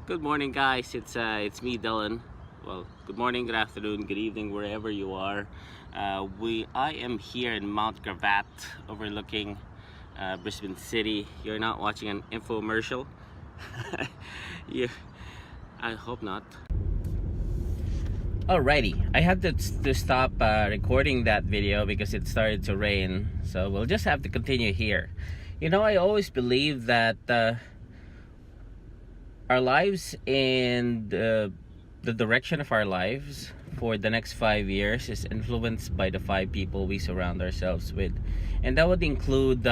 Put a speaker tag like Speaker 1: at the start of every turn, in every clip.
Speaker 1: Good morning, guys. It's me, Dylan. Well, good morning, good afternoon, good evening, wherever you are. I am here in Mount Gravatt, overlooking Brisbane City. You're not watching an infomercial. Yeah, I hope not. Alrighty, I had to stop recording that video because it started to rain, so we'll just have to continue here. I always believe that our lives and the direction of our lives for the next 5 years is influenced by the 5 people we surround ourselves with, and that would include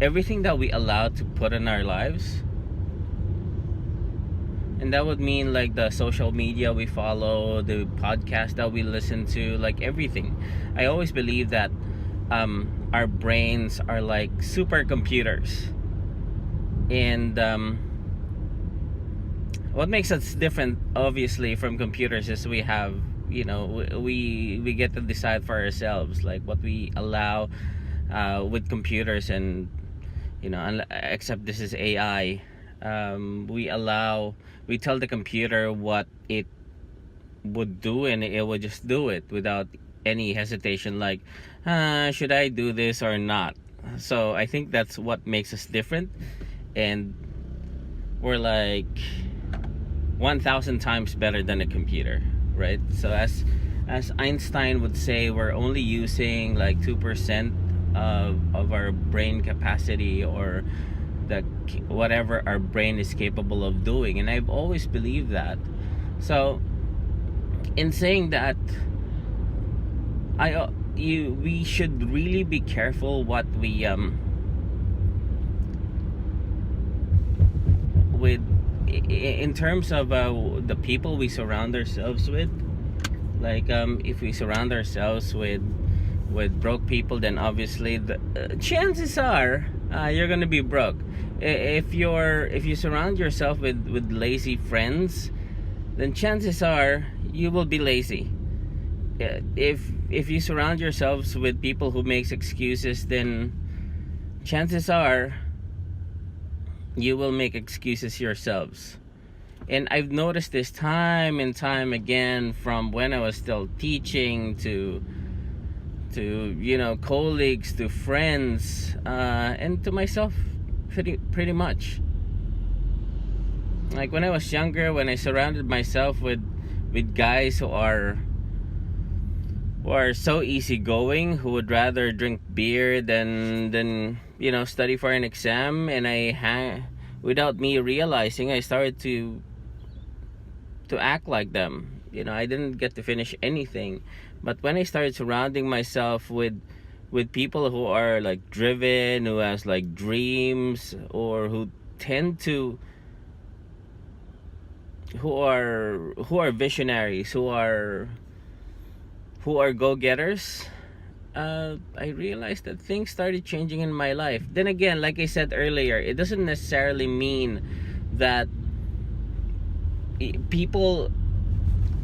Speaker 1: everything that we allow to put in our lives. And that would mean like the social media we follow, the podcast that we listen to, like everything. I always believe that our brains are like supercomputers, and what makes us different, obviously, from computers is we have, we get to decide for ourselves, like what we allow with computers, and except this is AI. We tell the computer what it would do, and it will just do it without any hesitation, like, should I do this or not? So I think that's what makes us different, and we're like 1,000 times better than a computer, right? So as Einstein would say, we're only using like 2% of our brain capacity, or whatever our brain is capable of doing, and I've always believed that. So in saying that, we should really be careful what we with in terms of the people we surround ourselves with. Like if we surround ourselves with broke people, then obviously the chances are you're gonna be broke. If you surround yourself with lazy friends, then chances are you will be lazy. If you surround yourselves with people who makes excuses, then chances are you will make excuses yourselves. And I've noticed this time and time again, from when I was still teaching to colleagues, to friends, and to myself, pretty much. Like when I was younger, when I surrounded myself with guys who are so easygoing, who would rather drink beer than study for an exam, and without me realizing, I started to act like them. I didn't get to finish anything. But when I started surrounding myself with people who are like driven, who has like dreams, or who are visionaries, who are go-getters, I realized that things started changing in my life. Then again, like I said earlier, it doesn't necessarily mean that people,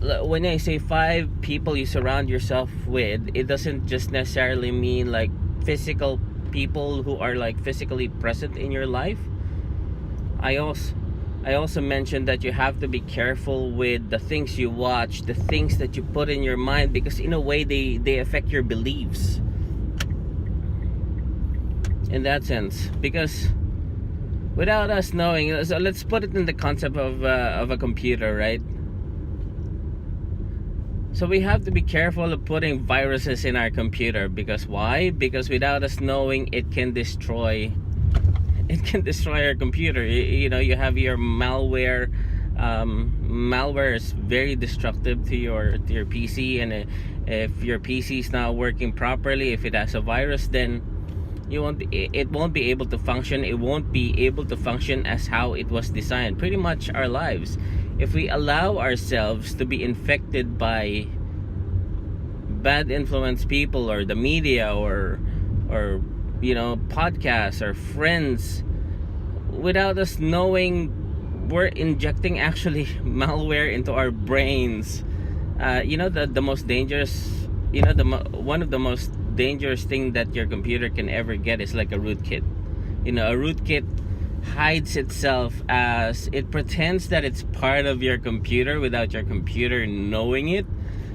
Speaker 1: when I say 5 people you surround yourself with, it doesn't just necessarily mean like physical people who are like physically present in your life. I also mentioned that you have to be careful with the things you watch, the things that you put in your mind, because in a way they affect your beliefs in that sense. Because without us knowing, so let's put it in the concept of a computer, right? So we have to be careful of putting viruses in our computer. Because why? Because without us knowing, it can destroy our computer. You have your malware. Malware is very destructive to your PC, and if your PC is not working properly, if it has a virus, then it won't be able to function. It won't be able to function as how it was designed. Pretty much our lives, if we allow ourselves to be infected by bad influence people, or the media, or podcasts, or friends, without us knowing, we're injecting actually malware into our brains. The most dangerous, one of the most dangerous thing that your computer can ever get is like a rootkit. A rootkit hides itself, as it pretends that it's part of your computer without your computer knowing it.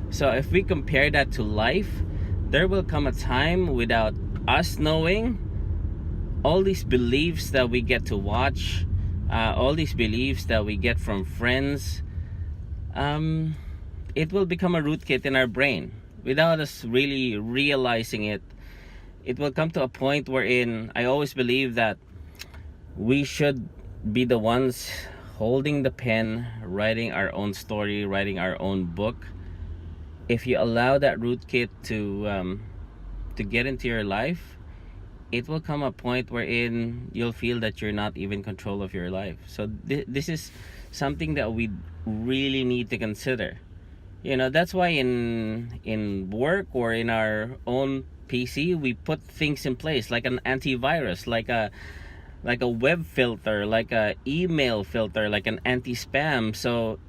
Speaker 1: So if we compare that to life, there will come a time without us knowing, all these beliefs that we get to watch, all these beliefs that we get from friends, it will become a rootkit in our brain without us really realizing it. It will come to a point wherein I always believe that we should be the ones holding the pen, writing our own story, writing our own book. If you allow that rootkit to get into your life, it will come a point wherein you'll feel that you're not even in control of your life. So this is something that we really need to consider. That's why in work or in our own PC, we put things in place like an antivirus, like a web filter, like a email filter, like an anti-spam. So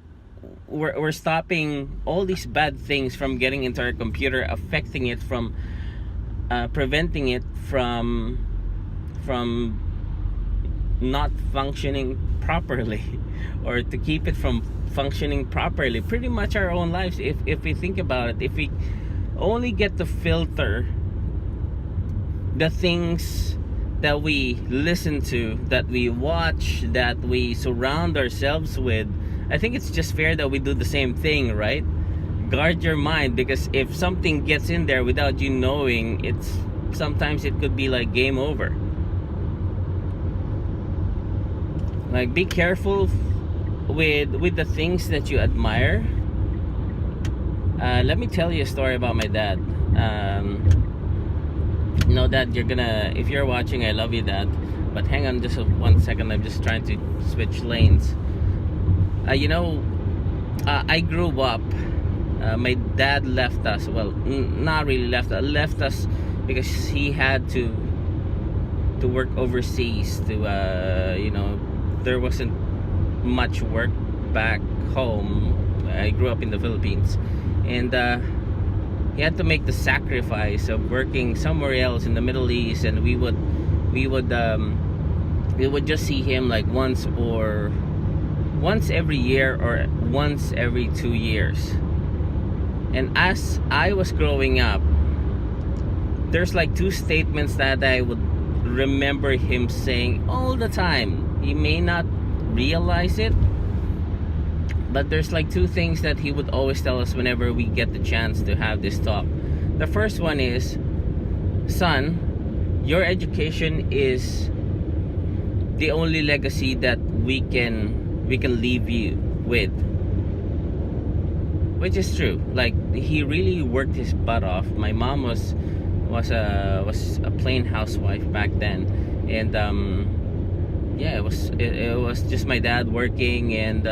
Speaker 1: we're stopping all these bad things from getting into our computer, affecting it, from preventing it from not functioning properly, or to keep it from functioning properly. Pretty much our own lives, if we think about it, if we only get to filter the things that we listen to, that we watch, that we surround ourselves with, I think it's just fair that we do the same thing, right? Guard your mind, because if something gets in there without you knowing, sometimes it could be like game over. Like, be careful with the things that you admire. Let me tell you a story about my dad. Know that if you're watching, I love you, Dad, but hang on just 1 second. I'm just trying to switch lanes. I grew up, my dad left us, well, not really left us, because he had to work overseas. There wasn't much work back home. I grew up in the Philippines, and he had to make the sacrifice of working somewhere else in the Middle East, and we would just see him like once every year or once every 2 years. And as I was growing up, there's like two statements that I would remember him saying all the time. He may not realize it, but there's like two things that he would always tell us whenever we get the chance to have this talk. The first one is, son, your education is the only legacy that we can leave you with. Which is true. Like, he really worked his butt off. My mom was a plain housewife back then, and it was just my dad working, and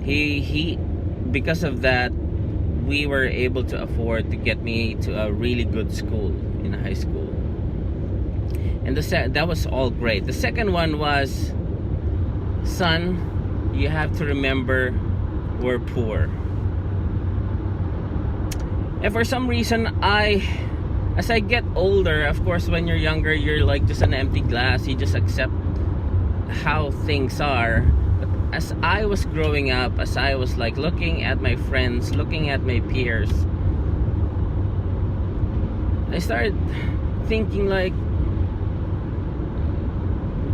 Speaker 1: he because of that, we were able to afford to get me to a really good school in high school, and that was all great. The second one was, son, you have to remember, we're poor. And for some reason, as I get older, of course, when you're younger, you're like just an empty glass. You just accept how things are. But as I was growing up, as I was like looking at my friends, looking at my peers, I started thinking like,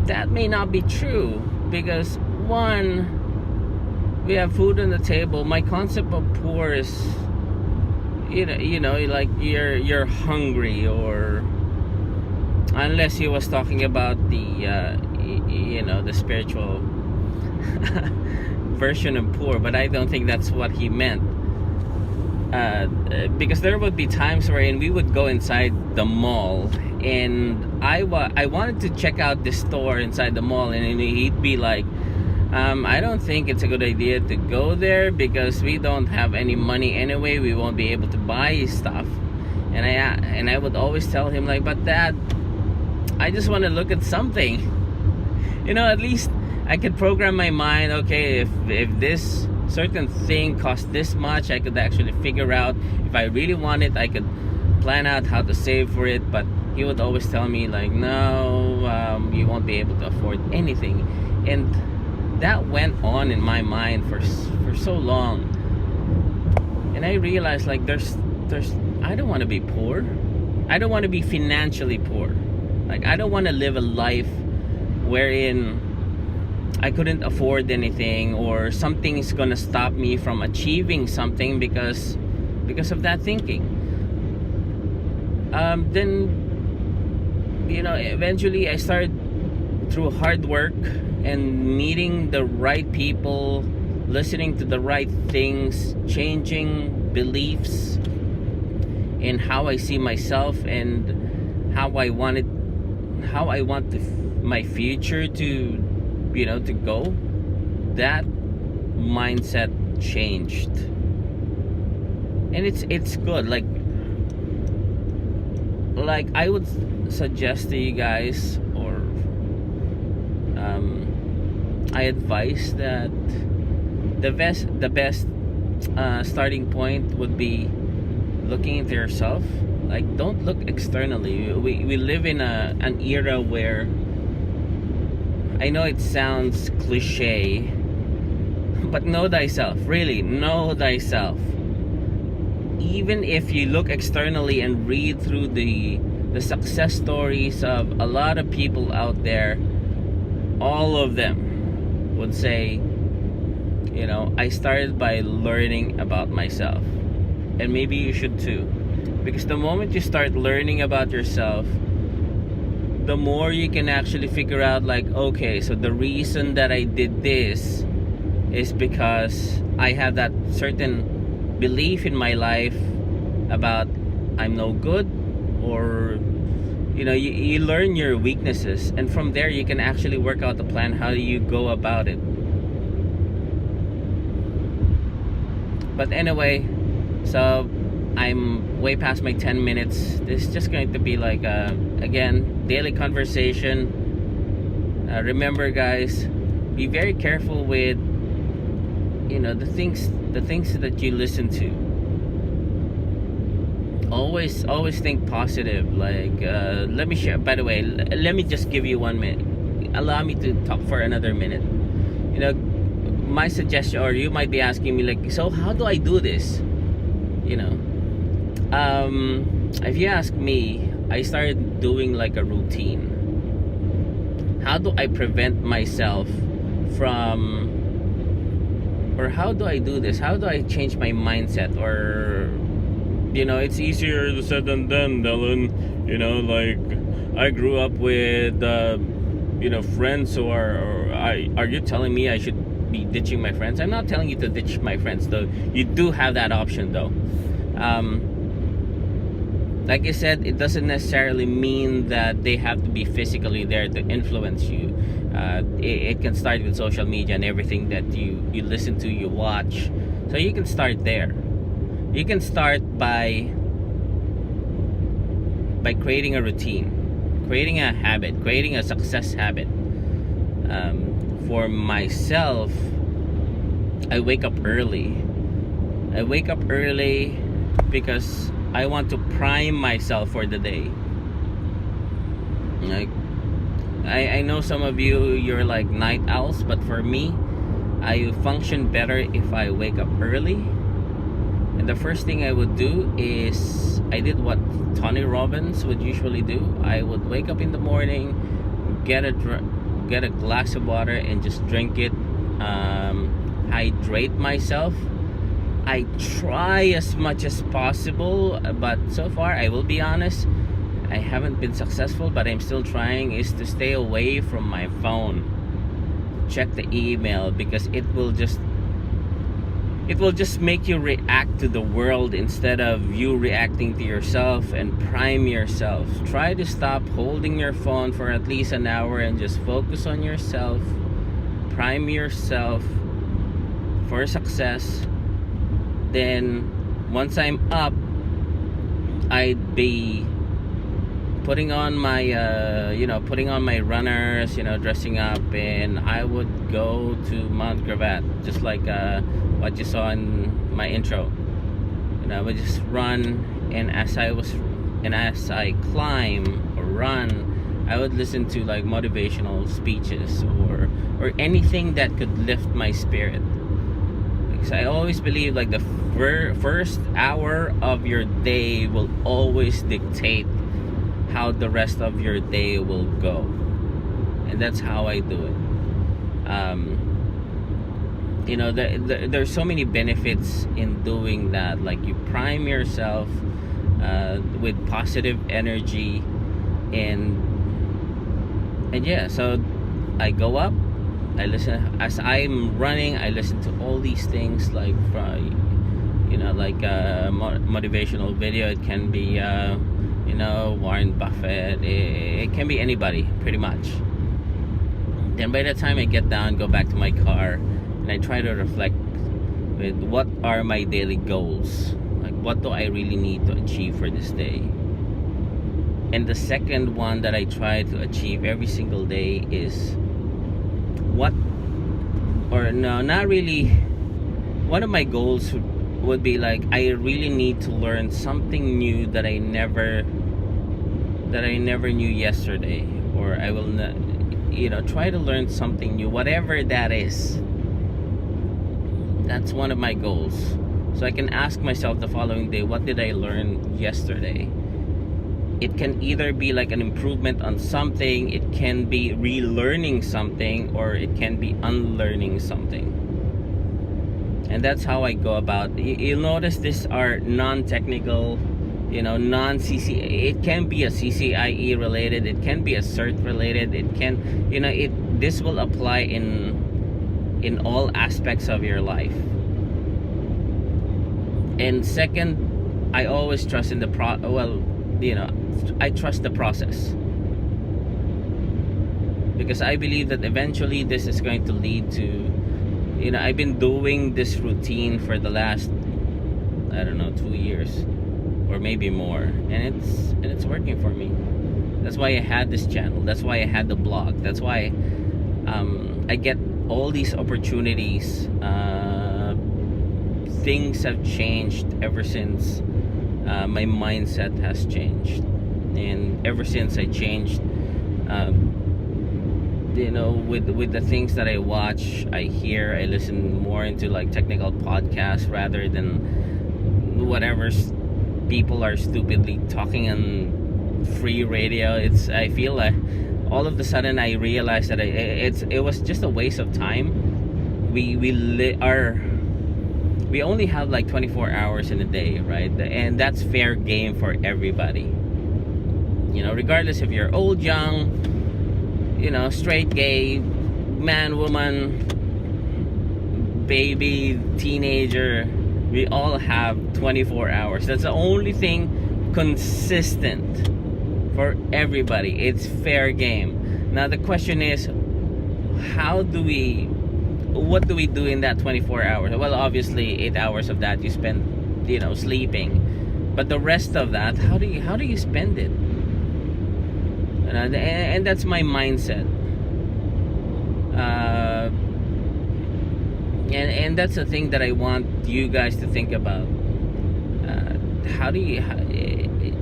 Speaker 1: that may not be true. Because one, we have food on the table. My concept of poor is, like you're hungry, or unless he was talking about the spiritual version of poor, but I don't think that's what he meant. Because there would be times wherein we would go inside the mall, and I wanted to check out this store inside the mall, and he'd be like, I don't think it's a good idea to go there because we don't have any money anyway. We won't be able to buy stuff. And I would always tell him like, but Dad, I just want to look at something. At least I could program my mind. Okay, if this certain thing costs this much, I could actually figure out if I really want it. I could plan out how to save for it. But he would always tell me like, no, you won't be able to afford anything. And that went on in my mind for so long. And I realized, like, there's I don't want to be poor. I don't want to be financially poor. Like, I don't want to live a life wherein I couldn't afford anything, or something is gonna stop me from achieving something because of that thinking. Then, eventually I started, through hard work and meeting the right people, listening to the right things, changing beliefs in how I see myself and how I want my future to go. That mindset changed, and it's good. Like I would suggest to you guys, or I advise that the best starting point would be looking into yourself. Like, don't look externally. We live in an era where, I know it sounds cliche, but know thyself. Really, know thyself. Even if you look externally and read through the success stories of a lot of people out there, all of them would say, I started by learning about myself. And maybe you should too. Because the moment you start learning about yourself, the more you can actually figure out, like, okay, so the reason that I did this is because I have that certain belief in my life about I'm no good, or you learn your weaknesses, and from there you can actually work out the plan. How do you go about it? But anyway, so I'm way past my 10 minutes. This is just going to be like again, daily conversation. Remember, guys, be very careful with the things that you listen to. Always think positive. Like, let me share. By the way, let me just give you 1 minute. Allow me to talk for another minute. My suggestion, or you might be asking me, like, so how do I do this? If you ask me, I started doing like a routine. How do I prevent myself from, or how do I do this? How do I change my mindset? Or it's easier said than done, Dylan. Like, I grew up with friends who are you telling me I should be ditching my friends? I'm not telling you to ditch my friends, though. You do have that option, though. Like I said, it doesn't necessarily mean that they have to be physically there to influence you. It can start with social media and everything that you listen to, you watch. So you can start there. You can start by creating a routine, creating a habit, creating a success habit. For myself, I wake up early. Because I want to prime myself for the day. Like, I know some of you're like night owls, but for me, I function better if I wake up early. And the first thing I would do is, I did what Tony Robbins would usually do. I would wake up in the morning, get a glass of water and just drink it. Hydrate myself. I try as much as possible, but so far, I will be honest, I haven't been successful, but I'm still trying, is to stay away from my phone. Check the email, because it will just make you react to the world instead of you reacting to yourself, and prime yourself. Try to stop holding your phone for at least an hour and just focus on yourself. Prime yourself for success. Then once I'm up, I'd be putting on my runners, dressing up, and I would go to Mount Gravatt, just like what you saw in my intro. I would just run, and as I climb or run, I would listen to like motivational speeches or anything that could lift my spirit. Because I always believe like the first hour of your day will always dictate how the rest of your day will go. And that's how I do it. You know, there's so many benefits in doing that. Like you prime yourself with positive energy, and yeah, so I go up, I listen as I'm running. I listen to all these things, like you know, like motivational video. It can be you know, Warren Buffett. It can be anybody, pretty much. Then by the time I get down, go back to my car, and I try to reflect with what are my daily goals. Like, what do I really need to achieve for this day? And the second one that I try to achieve every single day is not really. One of my goals would be like, I really need to learn something new that I never knew yesterday, or I will not, you know, try to learn something new, whatever that is. That's one of my goals. So I can ask myself the following day, what did I learn yesterday? It can either be like an improvement on something, it can be relearning something, or it can be unlearning something. And that's how I go about. You'll notice these are non-technical, you know, non-CCNA. It can be a CCIE related, it can be a cert related, it can, you know, this will apply in all aspects of your life. And second, I always trust in the I trust the process, because I believe that eventually this is going to lead to, you know, I've been doing this routine for the last, I don't know, 2 years or maybe more, and it's working for me. That's why I had this channel, that's why I had the blog, that's why I get all these opportunities. Things have changed ever since my mindset has changed, and ever since I changed, you know, with the things that I watch, I hear, I listen more into like technical podcasts rather than whatever people are stupidly talking on free radio. I feel like all of a sudden I realized that it was just a waste of time. We only have like 24 hours in a day, right? And that's fair game for everybody. You know, regardless if you're old, young, you know, straight, gay, man, woman, baby, teenager, we all have 24 hours. That's the only thing consistent for everybody. It's fair game. Now the question is, what do we do in that 24 hours? Well, obviously 8 hours of that you spend, you know, sleeping, but the rest of that, how do you spend it? And that's my mindset. And that's the thing that I want you guys to think about.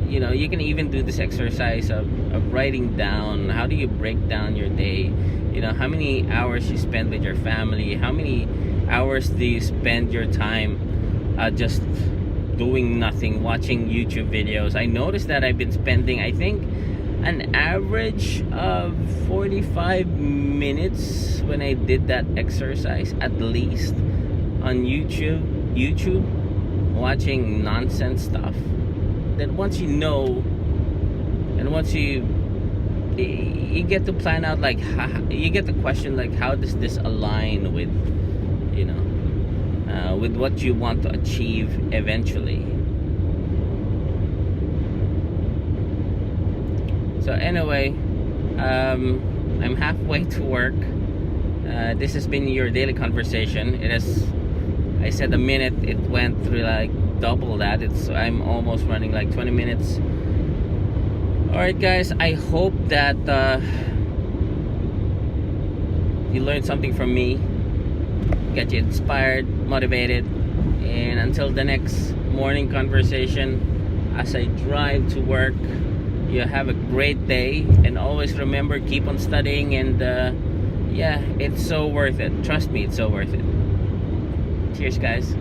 Speaker 1: You know, you can even do this exercise of writing down, how do you break down your day? You know, how many hours you spend with your family, how many hours do you spend your time just doing nothing, watching YouTube videos? I noticed that I've been spending, I think, an average of 45 minutes when I did that exercise, at least, on YouTube watching nonsense stuff. Then once you know, and once you get to plan out, like, you get the question, like, how does this align with, you know, with what you want to achieve eventually. So anyway, I'm halfway to work. This has been your daily conversation. It has, I said a minute, it went through like double that. I'm almost running like 20 minutes. Alright guys, I hope that you learned something from me, get you inspired, motivated, and until the next morning conversation as I drive to work, You have a great day, and always remember, keep on studying, and yeah, it's so worth it. Trust me, it's so worth it. Cheers, guys.